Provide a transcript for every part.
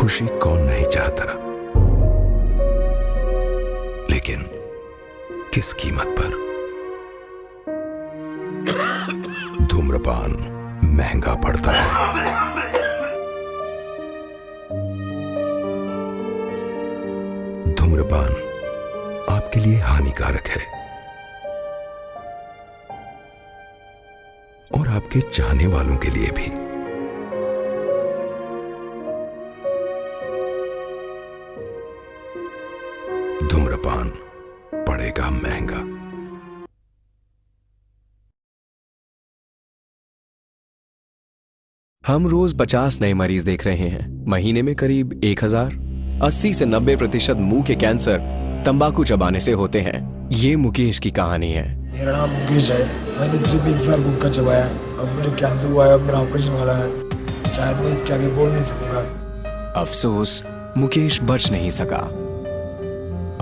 खुशी कौन नहीं चाहता, लेकिन किस कीमत पर? धूम्रपान महंगा पड़ता है। धूम्रपान आपके लिए हानिकारक है और आपके चाहने वालों के लिए भी। धूम्रपान पड़ेगा महंगा। हम रोज 50 नए मरीज देख रहे हैं, महीने में करीब 1000। 80 से 90% मुंह के कैंसर तंबाकू चबाने से होते हैं। ये मुकेश की कहानी है। मेरा नाम मुकेश है। मैंने सिर्फ 1 साल गुटखा चबाया, अब मुझे कैंसर हुआ है, अब मेरा ऑपरेशन वाला है। शायद मैं इसके आगे बोल नहीं सकूंगा। अफसोस, मुकेश बच नहीं सका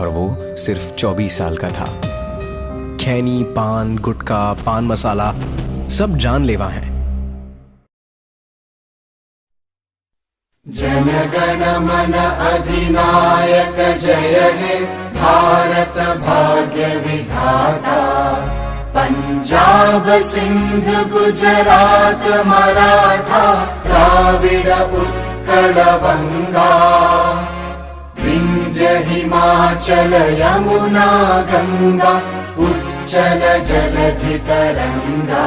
और वो सिर्फ 24 साल का था। खैनी, पान, गुटखा, पान मसाला सब जानलेवा हैं। जन गण मन अधिनायक जय हे भारत भाग्य विधाता। पंजाब सिंध गुजरात मराठा द्राविड़ उत्कल बंगा। विंध्य हिमाचल यमुना गंगा उच्चल जलधि तरंगा।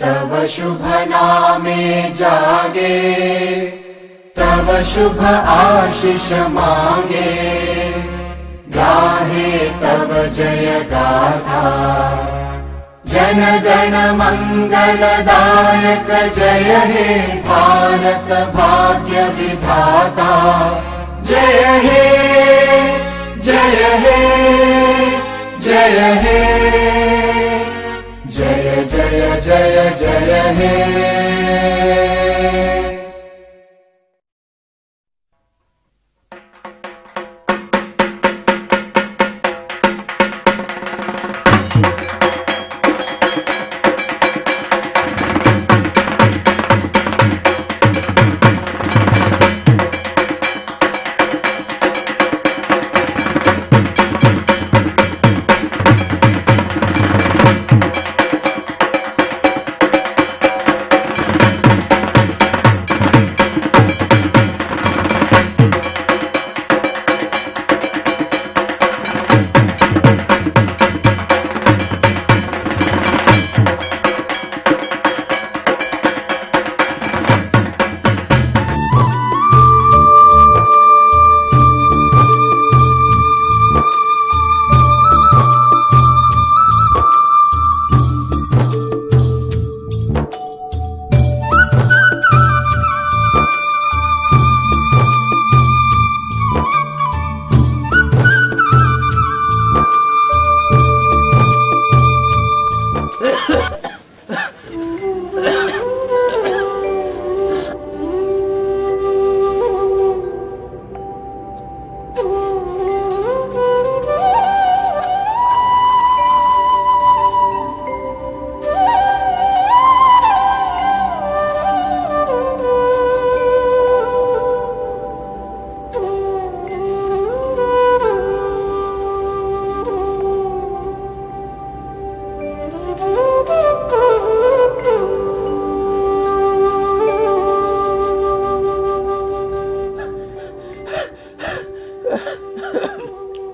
तव शुभ नामे जागे, तव शुभ आशीष मांगे। गाहे तव जय गाथा, जन गण मंगलदायक जय हे भारत भाग्य विधाता। जय हे जय हे जय हे जय जय जय जय हे।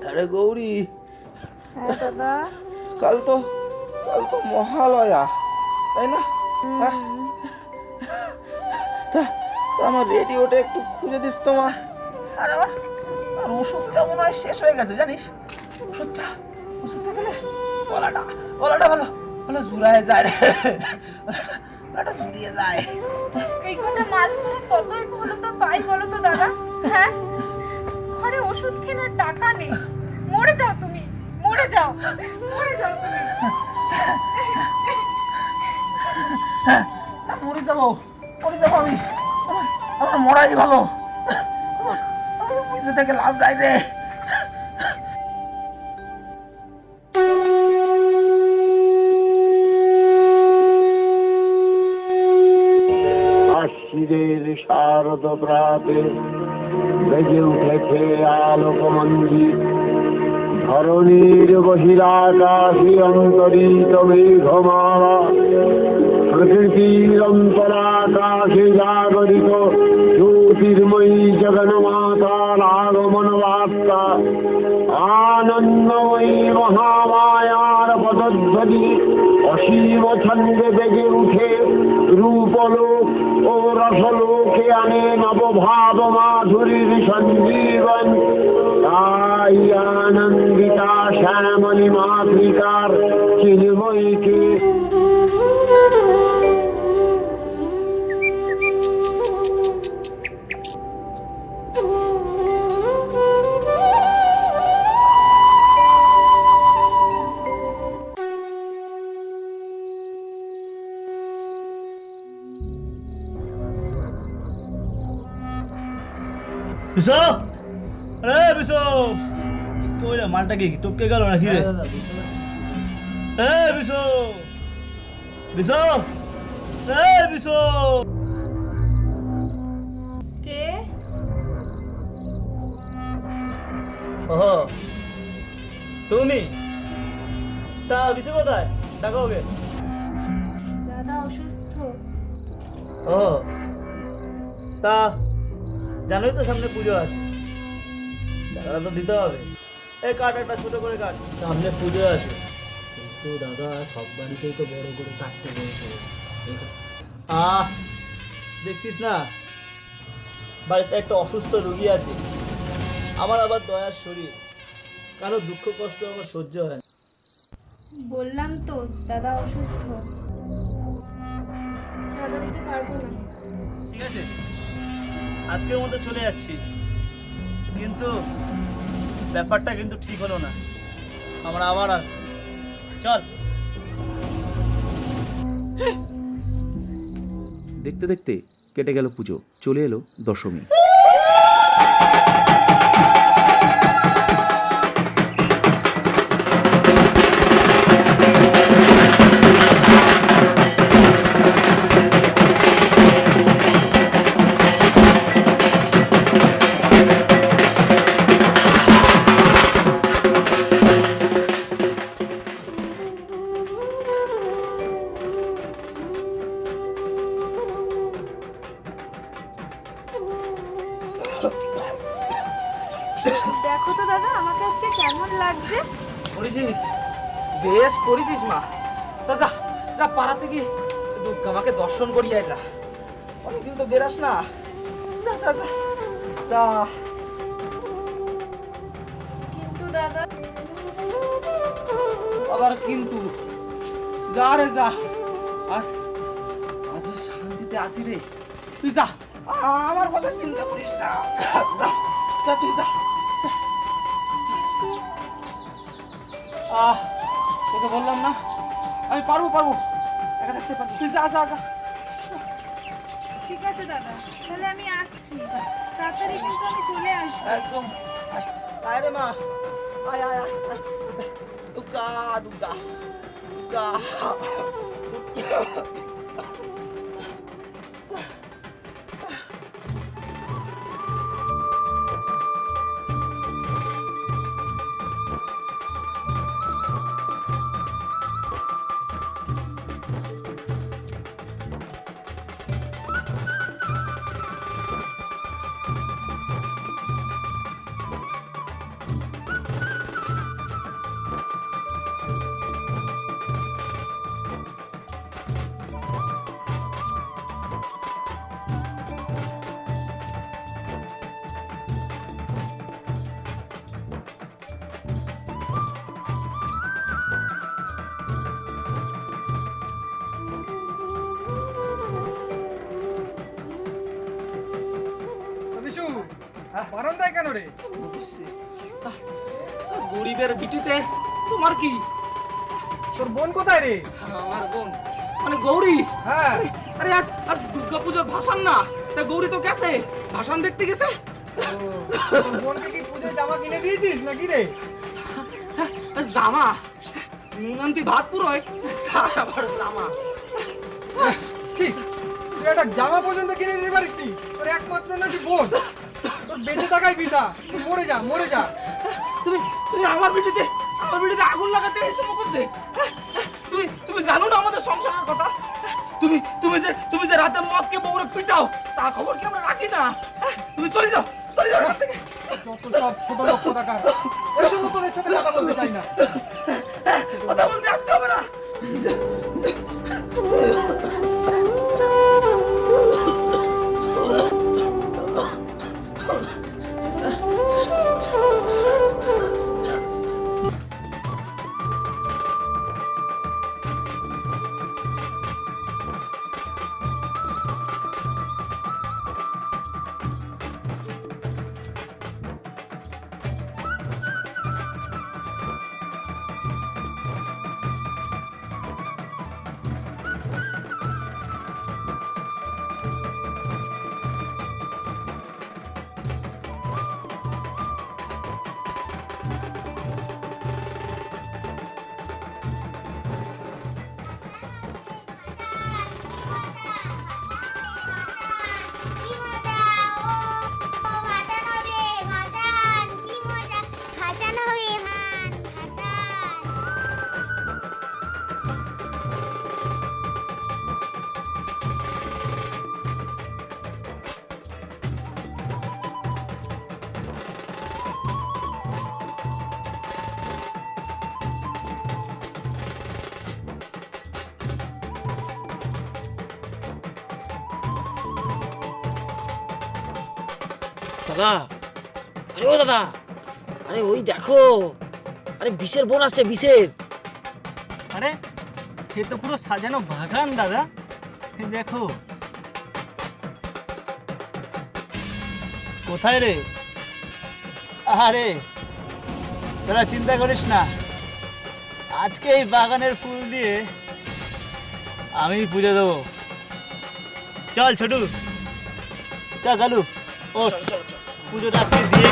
अरे गौरी, হ্যাঁ দাদা, কাল তো মহালয়া, তাই না? তা আমার রেডিওটা একটু খুঁজে দিস তো মা। আর ওষুধটা মনে হয় শেষ হয়ে গেছে, জানিস? ওষুধটা গেলে গলাটা ভালো জুড়ায় যায় রে, গলাটা জুড়িয়ে যায়। এই কটা মাল ধরে কতই ভালো তো পাই বলো তো দাদা। হ্যাঁ, ঘরে ওষুধ কেনার টাকা নেই। মরে যাও তুমি, মরে যাও তুমি। মরে যাবো আমি। আমার মরাই ভালো। আমার বেঁচে থেকে লাভ নাই রে। শিশিরের শারদ প্রাতে বেজে উঠেছে আলোকমঞ্জিত ধরণীর বহিরাকাশে অন্তরিত মেঘমালা প্রকৃতির অন্তরাকাশে জাগরিত জ্যোতির্ময়ী জগন্মাতার আগমন বার্তা আনন্দময়ী মহামায়ার পদধ্বনি অসীম ছন্দে বেজে উঠে রূপলোক ও রসলোকে আনে নবভাব মাধুরীর সঞ্জীবন। তাই আনন্দিতা শ্যামলী মাতৃকার চিন্ময়ীকে বিশো, আরে বিশো, কই রে মালটা কি টপকে গেল নাকি রে? এ বিশো, বিশো, এ বিশো। কে? ওহো, তুমি? তা বিশো কোথায়? ডাকো ওকে। দাদা অসুস্থ। ও, তা জানোই তো সামনে পুজো আছে, টাকাটা তো দিতে হবে। এই কাট, একটা ছোট করে কাট, সামনে পুজো আছে। কিন্তু দাদা সব বাড়িতেই তো বড় করে কাটতে বলছে। দেখছিস না, বাড়িতে একটা অসুস্থ রোগী আছে, আমার আবার দয়ার শরীর, কারো দুঃখ কষ্ট আমার সহ্য হয় না। বললাম তো দাদা অসুস্থ, চাঁদা দিতে পারবো না। ঠিক আছে, আজকের মধ্যে চলে যাচ্ছি, কিন্তু ব্যাপারটা কিন্তু ঠিক হলো না, আমরা আবার আসবো। চল। দেখতে দেখতে কেটে গেল পুজো, চলে এলো দশমী। দেখো তো দাদা আমাকে আজকে কেমন লাগছে। করেছিস, বেশ করেছিস মা। তা যা যা, পাড়া থেকে দুর্গা মাকে দর্শন করিয়ে যা, অনেকদিন তো বেরাস না। যা যা যা যা। কিন্তু দাদা, আবার কিন্তু যা রে যা, আজ আজ শান্তিতে আসি রে, তুই যা, আমার কথা চিন্তা করিস না। যা যা যা, তুই যা। তোকে বললাম না আমি পারবো পারবো, একা থাকতে পারবো, তুই যা যা যা। ঠিক আছে দাদা, তাহলে আমি আসছি, তাড়াতাড়ি কিন্তু আমি চলে আসবো। একদম আয় রে মা, আয় আয় আয় আয়। দুর্গা দুর্গা দুর্গা। বারান্দায় কেন রে? গরিবের বিটিতে তোমার কি? তোর বোন কোথায় রে? আমার বোন মানে গৌরী? হ্যাঁ। আরে আজ আজ দুর্গা পূজার ভাসান না, তা গৌরী তো গেছে, ভাসান দেখতে গেছে। তোর বোনকে কি পুজোয় জামা কিনে দিয়েছিস নাকি রে? জামা? নুনান্তি ভাত পুরোয়, তার আবার জামা? ঠিক, তুই তোকে একটা জামা পর্যন্ত কিনে দিতে পারিসনি, তোর একমাত্র নাকি বোন, তোর বেঁচে থাকাই বিধা, তুই মরে যা মরে যা। তুমি তুমি আমার বিটিতে আগুন লাগাতে এসব করতে? তুমি তুমি জানো না আমাদের সংসারের কথা? তুমি যে রাতে মদকে বউরে পিটাও, তা খবর কি আমরা রাখি না? তুমি চলে যাও এখান থেকে। যত সব ছোট লোক কোথাকার, ওই জন্য তোদের সাথে কথা বলতে চাই না। কথা বলতে আসতে হবে না। দাদা, আরে ও দাদা, আরে ওই দেখো, আরে বিশের বোন আসছে, বিশের। আরে এ তো পুরো সাজানো বাগান দাদা, দেখো। কোথায় রে? আরে তোরা চিন্তা করিস না, আজকে এই বাগানের ফুল দিয়ে আমি পুজো দেবো। চল ছোটু, চল গালু, ও পুজোটা আজকে দিয়ে।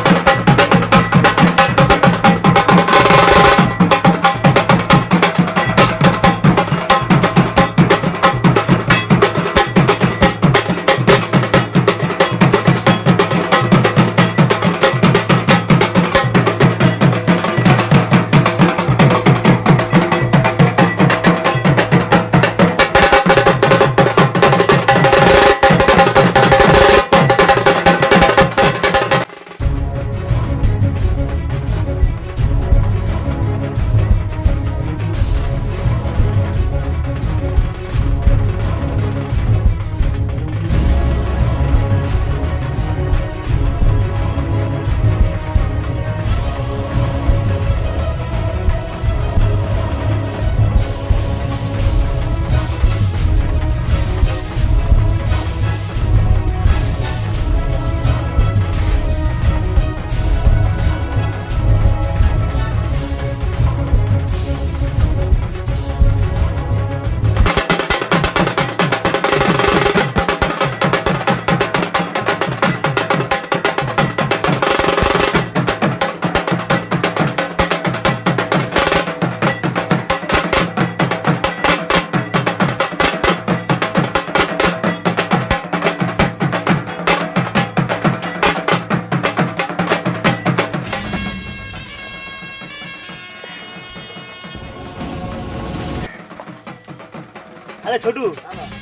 আরে ছোটু,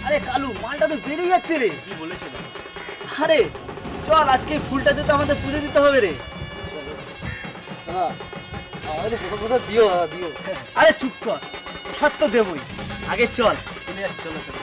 আরে কালু, মালটা তো বেরিয়ে যাচ্ছে রে। কি বলেছিল? আরে চল, আজকে ফুলটাতে তো আমাদের পুজো দিতে হবে রে। আমাদের প্রসাদ দিও, দিও। আরে চুপ কর, প্রসাদ তো দেবই, আগে চল। চলে যাচ্ছি, চলো চলো।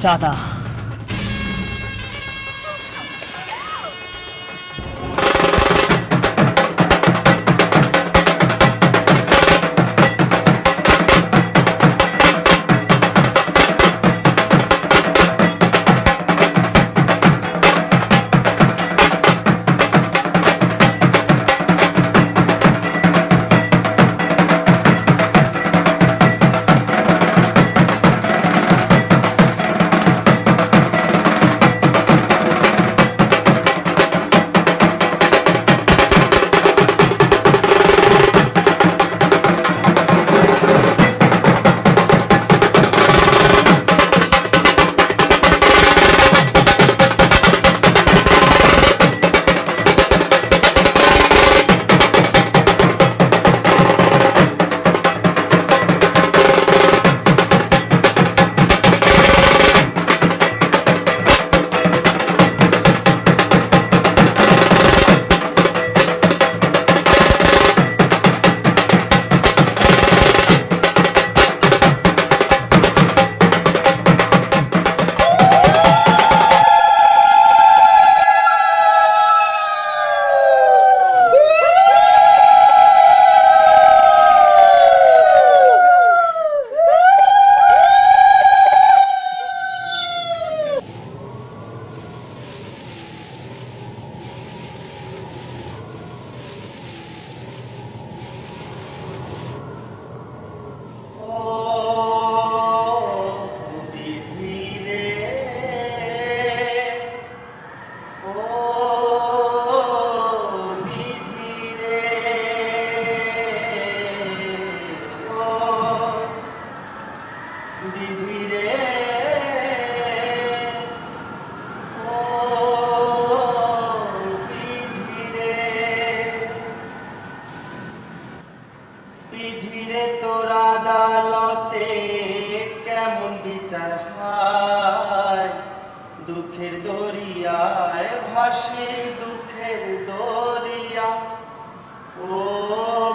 চাঁদা। বিধিরে তোর আদালতে কেমন বিচার হয়, দুঃখের দরিয়ায় ভাসি দুঃখের দরিয়া। ও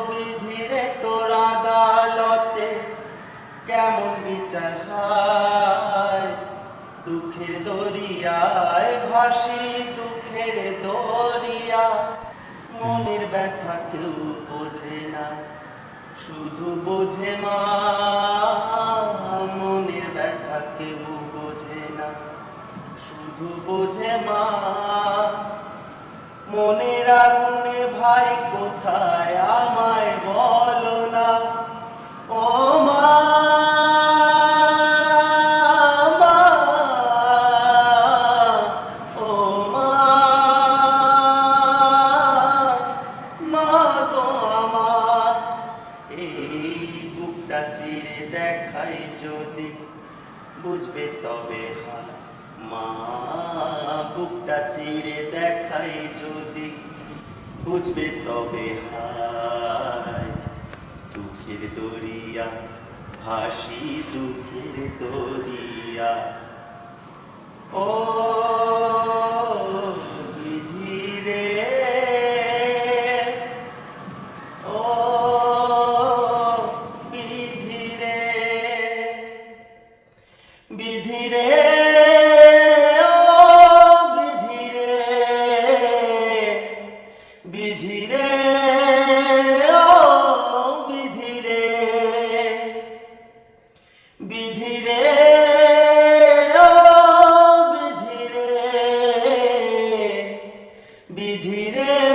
বিধিরে তোর আদালতে কেমন বিচার হয়, দুঃখের দরিয়ায় ভাসি দুঃখের দরিয়া। মনের ব্যথা কেউ বোঝে না, শুধু বোঝে মা। মনের ব্যথা কেউ বোঝে না, শুধু বোঝে মা। মনের আগুনে ভাই কোথায় আমায় বলো না, ও মা। চিরে দেখাই যদি বুঝবে তবে হায় মা, বুকটা চিরে দেখাই যদি বুঝবে তবে হায়। দুঃখের দরিয়া ভাসি দুঃখের দরিয়া। ও বিধি রে, ও বিধি রে, ও বিধি রে, বিধি রে, ও বিধি রে, বিধি রে, ও বিধি রে, বিধি রে।